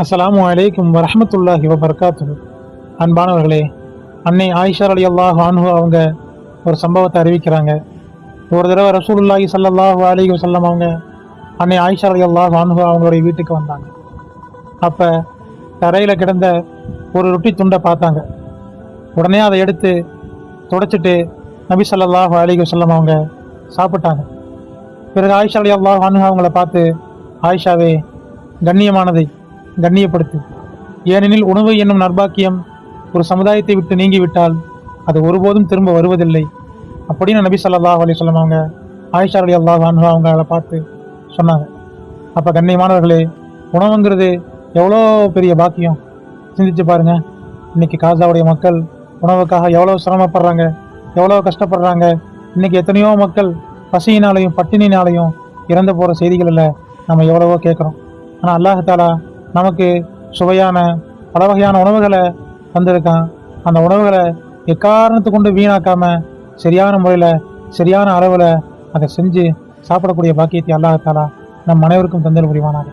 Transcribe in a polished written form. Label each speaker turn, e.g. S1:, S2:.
S1: அஸ்ஸலாமு அலைக்கும் வரஹ்மத்துல்லாஹி வபரகாத்துஹு. அன்பானவர்களே, அன்னை ஆயிஷா ரலியல்லாஹு அன்ஹு அவங்க ஒரு சம்பவத்தை அறிவிக்கிறாங்க. ஒரு தடவை ரசூலுல்லாஹி ஸல்லல்லாஹு அலைஹி வஸல்லம் அவங்க அன்னை ஆயிஷா ரலியல்லாஹு அன்ஹு அவங்களுடைய வீட்டுக்கு வந்தாங்க. அப்போ தரையில் கிடந்த ஒரு ரொட்டி துண்டை பார்த்தாங்க. உடனே அதை எடுத்து துடைச்சிட்டு நபி ஸல்லல்லாஹு அலைஹி வஸல்லம் அவங்க சாப்பிட்டாங்க. பிறகு ஆயிஷா ரலியல்லாஹு அன்ஹு அவங்கள பார்த்து, ஆயிஷாவே, கண்ணியமானதை கண்ணியப்படுத்து. ஏனெனில் உணவு என்னும் நற்பாக்கியம் ஒரு சமுதாயத்தை விட்டு நீங்கிவிட்டால் அது ஒருபோதும் திரும்ப வருவதில்லை அப்படின்னு நபி ஸல்லல்லாஹு அலைஹி வஸல்லம் அவங்க ஆயிஷா ரலியல்லாஹு அன்ஹா அவங்கள பார்த்து சொன்னாங்க. அப்போ கண்ணியமானவர்களே, உணவுங்கிறது எவ்வளோ பெரிய பாக்கியம். சிந்திச்சு பாருங்க. இன்னைக்கு காசாவுடைய மக்கள் உணவுக்காக எவ்வளோ சிரமப்படுறாங்க, எவ்வளோ கஷ்டப்படுறாங்க. இன்னைக்கு எத்தனையோ மக்கள் பசியினாலையும் பட்டினினாலையும் இறந்து போகிற செய்திகளில் நம்ம எவ்வளவோ கேட்குறோம். ஆனால் அல்லாஹ் நமக்கு சுவையான பல வகையான உணவுகளை தந்திருக்கான். அந்த உணவுகளை எக்காரணத்தை கொண்டு வீணாக்காம சரியான முறையில் சரியான அளவில் அதை செஞ்சு சாப்பிடக்கூடிய பாக்கியத்தை அல்லாஹ் நம் அனைவருக்கும் தந்தல் புரிவானாக.